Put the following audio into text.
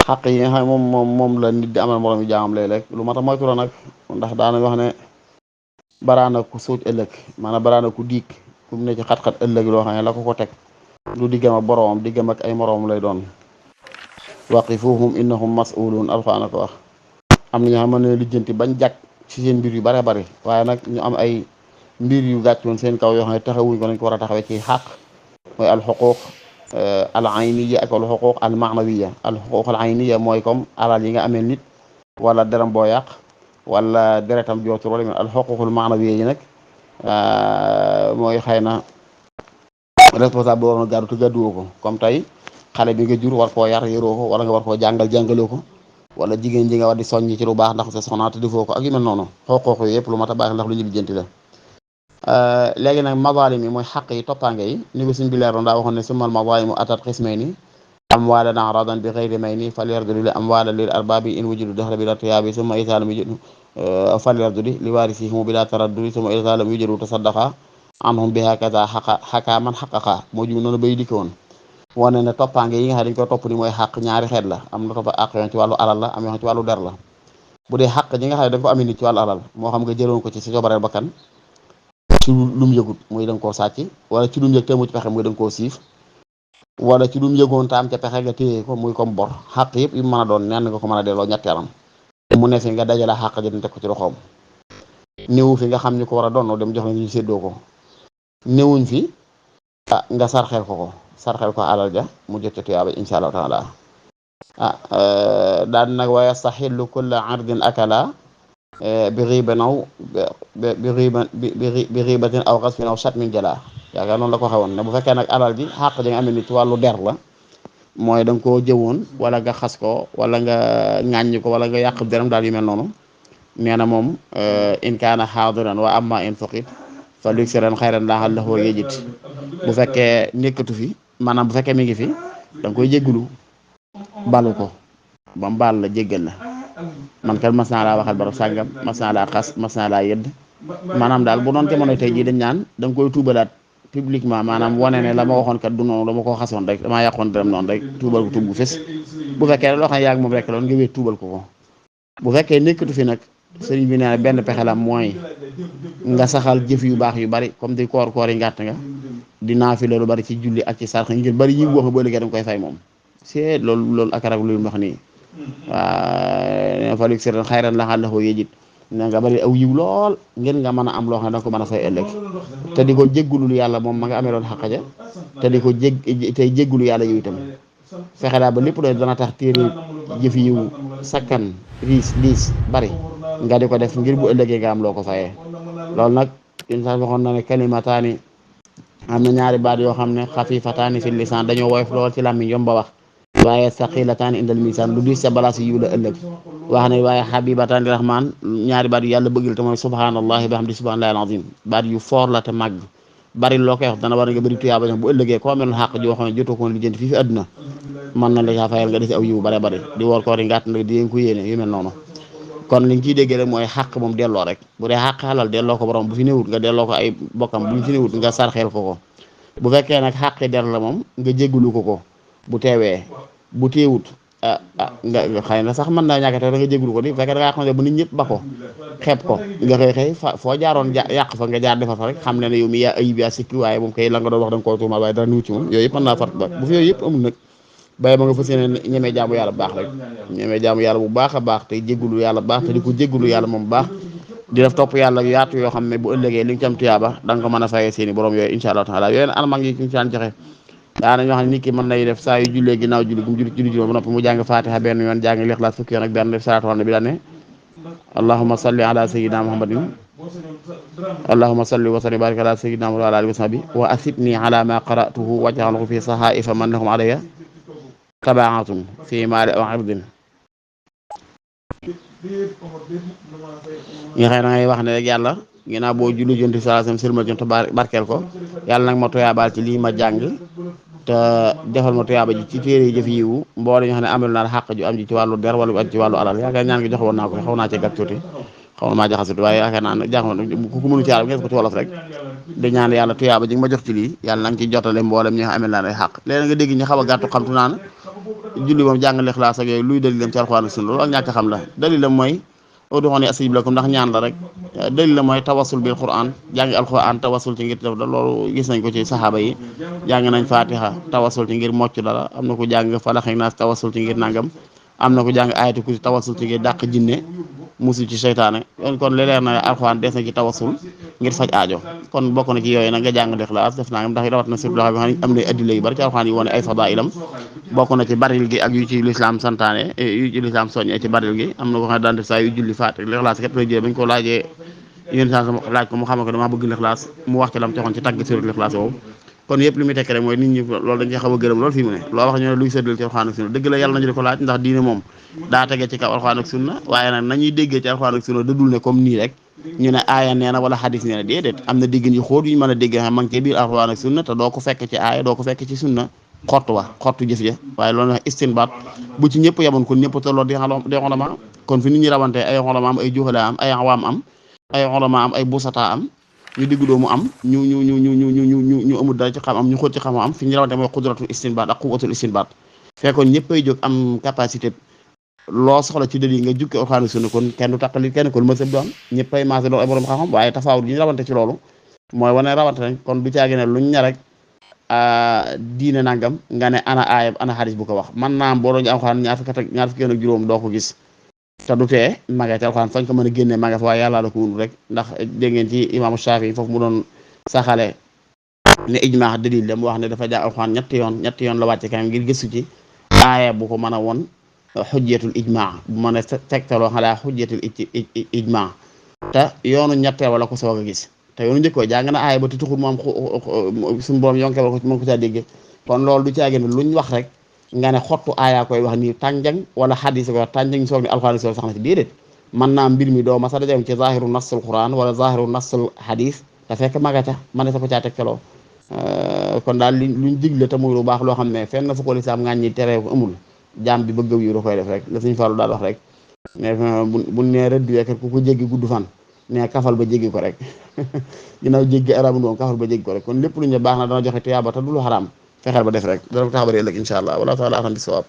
xàq yi nga xam ne moom la nit di amal moroom yi jaamam léeg-léeg lu mat a moytu la nag, ndax daana wax ne baraana ku sóoj ëllëg, maanaam baraana ku diig ku mu ne ci xat-xat ëllëg loo xam ne la ko teg lu diggam ak boroomam diggam ak ay moroom lay doon. waqifuhum innahum mas'uluun alxuraan ko wax. am na ñoo xam ne lijjanti bañ jàkk ci seen mbir yu bare bari, waaye nag ñu am ay mbir yu gàccoon seen kaw yoo xam ne taxawuñ ko nañ ko war a taxawee ci xàq mooy alxuquuq al ayniya ak alxuquuq al maanawiya. alxuquuq al ayniya mooy comme alal yi nga amee nit wala deram boo yàq wala deretam jootur wala alxuquuqul maanawiya yi nag mooy xëy na responsable bi waroon a gàddu te gàdduwoo ko, comme tey xale bi nga jur war koo yar yaroo ko wala nga war koo jàngal jàngaloo ko, wala jigéen ji nga war di soññi ci lu baax ndax sa soxna te defoo ko ak yu mel noonu. xooxoox yi yëpp lu mat a baax ndax lu ñu lijjanti la. léegi nag mazaalim yi mooy xaq yi toppaange yi ni ko suñ bi leeroon daa waxoon ne summal mazaalimu atat xismayni amwaalan aradan bi xayri mayni falyardudi li amwaala lil arbaabi in wujudu dahra bi la tiyaabi summa idaa lam yujidu falyardudi li waarisihimu bi la taraddudi summa idaa lam yujidu tasaddaqa anhum bi hakaza xakaa man xaqaqa moo jum noonu bay dikk woon wane ne toppaange yi nga xam dañ koy topp ni mooy xaq ñaari xeet la. am na topp àq yoon ci wàllu alal la am yoo xam ci wàllu der la. bu dee xaq ñi nga xam ne da nga ko amee nit ci wàllu alal moo xam nga jëloon ko ci sa cobareel bakkan ci lum yëgut muy da nga koo sàcc, wala ci lum yëg te mu ci pexe muy da nga koo siif, wala ci lum yëgoon taam ca pexe nga téye ko muy comme bor. xaq yëpp yu mën a doon nenn nga ko mën a delloo ñetti anam. mu ne fi nga dajale xaq ji teg ko ci loxoom, néewu fi nga xam ñu ko war a doon dem jox la ñu séddoo ko, néewuñ fi nga sarxel ko alal ja mu jot ca tuyaaba insha allahu taala. daan nag wa yastaxillu kulla ardin akala bi riban aw bi ribatin aw xasfin aw shatmin jala. yaakaar noonu la ko xewoon ne bu fekkee nag alal ji xàq ji nga amee ni ci wàllu der la, mooy da nga koo jëwoon wala nga xas ko wala nga ŋàññi ko wala nga yàq deram daal yu mel noonu. nee na moom in kaana xaadiran wa amma in fuqit fa liksiran xayran la'allahu yajid. bu fekkee nekkatu fi maanaam bu fekkee mi ngi fi da nga koy jéggulu balu ko ba mu baal la jéggal la. man kat mas naa laa waxal barab sàngam, mas naa laa xas, mas naa laa yedd, maanaam daal bu doon jamono tey jii dañ naan da nga koy tuubalaat publiquement, maanaam wane ne la ma waxoon kat du noonu dama koo xasoon rek damaa yàqoon dërëm noonu rek tuubal ko tuub bu fes. bu fekkee loo xam ne yaag moom rek loon nga wéet tuubal ko. bu fekkee nekkatu fi nag sëriñ bi nee na benn pexe la mooy nga saxal jëf yu baax yu bari comme di koor yi ngàtt nga di naafila lu bari ci julli ak ci sarx ngir bari yi wax ba léegi da nga koy fay moom. c'est loolu ak arab lu mu wax nii waa falik sirran xayran la'allahu yajid na nga bari aw yiw lool ngir nga mën a am loo xam ne da nga ko mën a fay ëllëg te di ko jéggulul yàlla moom ma nga amee loon xaqaja te di ko tey jéggulu yàlla yow itam. fexe daal ba lépp loolu dana tax téere jëf yiw sakkan liis bari nga di ko def ngir bu ëllëgee nga am loo ko fayee. loolu nag insaan waxoon na ne kalimataani am na ñaari baat yoo xam ne xafifataani fi lisaan dañoo woyof lool ci làmmiñ yomb ba wax, waaye saqilataani indal misaan lu diis sa balaas yiw la ëllëg. wax ne waaye xabibataani li rahmaan ñaari baat yu yàlla bëggal te mooy subhanallahi bihamdi subhanallahi alazim. baat yu foor la te màgg bari loo koy wax dana war nga bëri tuyaaba bu ëllëgee koo meloon xàq joo xam ne jotoo ko lijjanti fii fi àdduna mën na la caa fayal nga def aw yiw bare bari di woor koor yi ngàtt nag di ko yéene yu mel noonu. kon liñ ciy déggee rek mooy xàq moom delloo rek. bu dee xàq xalal delloo ko borom bu fi néewut nga delloo ko ay bokkam bu ñu fi néewut nga sarxeel ko. bu fekkee nag xàqi der la moom nga jéggulu ko bu teewee bu teewut nga xëy na sax mën naa ñàkk te da nga jéggulu ko di bu fekkee da ngaa xam ne bu nit ñëpp ba ko xeeb ko nga xëy foo jaaroon yàq fa nga jaar defar fa rek xam ne ne yow mi yaa ayib yaa sikki waaye moom kay la nga doon wax da nga koo tuumal waaye dara niwut ci moom. yooyu yëpp mën naa far ba bu fi yooyu yëpp amul nag bàyyi ba nga fas yéene ñemee jaamu yàlla bu baax rek ñemee jaamu yàlla bu baax a baax te jéggulu yàlla bu baax te di ko jéggulu yàlla moom bu baax di def topp yàlla yaatu yoo xam ne bu ëllëgee li nga ci am tuyaaba da nga ko mën a fayee seeni borom yooyu insha allah taala. yooyu almag yi ñu ci daan joxe daanañ wax ne nit ki mën nay def saa yu jullee ginnaaw julli bu mu julli juróom ba noppi mu jàng fatiha benn yoon jàng lixlaas fukki yoon ak benn def salaatu ala nabi daan ne allahumma salli ala sayyidina muhammadin allahumma salli wa sallim barik ala sayyidina muhammad wa ala alihi wa sahbihi wa asibni ala ma qara'tuhu waj'alhu fi sahaifa man lahum alayya tabaatun fi maali aw irdin. nga xëy na ngay wax ne rek yàlla ginnaaw boo julli jonti salaasam sëlmal jonte barkeel ko yàlla nag ma tuyaabaal ci lii ma jàng te defal ma tuyaaba ji ci téere jëf yiwu mboole ñoo xam ne amel naa xàq ju am ji ci wàllu der wala ci wàllu alal. yaakaar ñaan gi jox woon naa ko xaw naa ci gàtt tuuti xaw na maa jaxasut waaye yaakaar naa ne ku ko mënu ci yàlla ngeen ko ci wolof rek di ñaan yàlla tuyaaba ji nga ma jox ci lii yàlla na nga ci jotale mboolem ñi nga amel naa ay xàq. léegi nga dégg ñu xaw a gàttu xamtu naan julli moom jàng Ixlaas ak yooyu luy dalilam ci alxuraan ak sunna loolu ak ñàkk xam la dalilam mooy ud'uuni astajib lakum ndax ñaan la rek dalilam mooy tawasul bil Qur'an jàng alxuraan tawasul ci ngir def da loolu gis nañ ko ci saxaaba yi jàng nañ Fatiha tawasul ci ngir mocc dara am na ko jàng Falaq ak Naas tawasul ci ngir nangam am na ko jàng Ayatul Kursi tawasul ci ngir dàq jinne musul ci seytaane kon leer na alxuraan des na ci tawasul ngir faj aajo kon bokk na ci yooyu nag nga jàng Ixlaas def nangam ndax rawat na surtout xam ne am na addila yu bari ci alxuraan yi wane ay fadailam bokk na ci baril gi ak yu ci lislaam santaane yu ci lislaam soññee ci baril gi am na ko xam ne daan def saa yu julli faat Ixlaas képp lay jëlee bañ ko laajee yéen saa laaj ko mu xamal ko damaa bëgg Ixlaas mu wax ci lam coxoon ci tàgg suratul Ixlaas boobu kon yëpp li muy tekk rek mooy nit ñi loolu dañ ci xaw a gërëm loolu fii mu ne loo wax ñu ne luy séddal ci alxuraan ak sunna dëgg la yàlla nañu di ko laaj ndax diine moom daa tegee ci kaw alxuraan ak sunna waaye nag nañuy déggee ci alxuraan ak sunna dëddul ne comme nii rek ñu ne aaya nee na wala xadis nee na déedéet am na déggin yu xóot yu ñu mën a dégg xam ma ngi ci biir alxuraan ak sunna te doo ko fekk ci aaya doo ko fekk ci sunna xottu jëf ja waaye loolu wax istinbaat bu ci ñëpp yamoon kon ñëpp tolloo di xolama kon fi nit ñi rawante ay xolama am ay juxala am ay awaam am ay xolama am ay busata am ñu diggu doomu am ñu amul dara ci xam am ñu xóot ci xam am fi ñu rawante mooy xudratul istinbaat ak quwwatul istinbaat fekkoon ñëppay jóg am capacité loo soxla ci dël yi nga jukki alxuraan ak sunna kon kenn du taqali kenn kon mësëb doon ñëppay maase doon ay borom xam-xam waaye tafaawut yi ñu rawante ci loolu mooy wane rawante nañ kon du caagi ne luñ ña rek diine nangam nga ne ana aaya ana xadis bu ko wax man naam boo doon ñu alxuraan ñaar fukki ak juróom doo ko gis te du tee maga ci alxuraan fañ ko mën a génne maga fa waaye yàlla la ko wund rek ndax dégg ngeen ci imaamu Shaafi foofu mu doon saxale ne ijmaa dalil la mu wax ne dafa jàng alxuraan ñetti yoon la wàcce kanam ngir gëstu ci aaya bu ko mën a won xujjatul ijmaa bu mën a tegtaloo xalaa xujjatul ijmaa te yoonu ñetteel wala ko soog a gis te yoonu njëkkoo jàng na aaya ba te tuxul moom suñu borom yonke wala ko mën ko caa dégge kon loolu du caagi ne luñ wax rek nga ne xottu aaya koy wax nii tànjang wala xadis ko wax tànjang soog ni alxuraan soog sax na ci déedéet mën naa mbir mi doo ma sa dajam ci zahiru nassul quran wala zahiru nassul xadis te fekk maga ca mën na sa ko caa tegtaloo kon daal luñ digle te muy lu baax loo xam ne fenn fu ko lislaam ngaañ ñi teree ko amul jaam bi bëgg yu da koy def rek la suñu Fallu daal wax rek mais bu nee rëdd weekat ku ko jéggi gudd fan mais kafal ba jéggi ko rek ginnaaw jéggi arabu doom kafal ba jéggi ko rek kon lépp lu ñu baax na dana joxe tiyaaba te du lu xaraam fexeel ba def rek dana ko tax bari ëllëg incha allah wala taala alam bi sawaab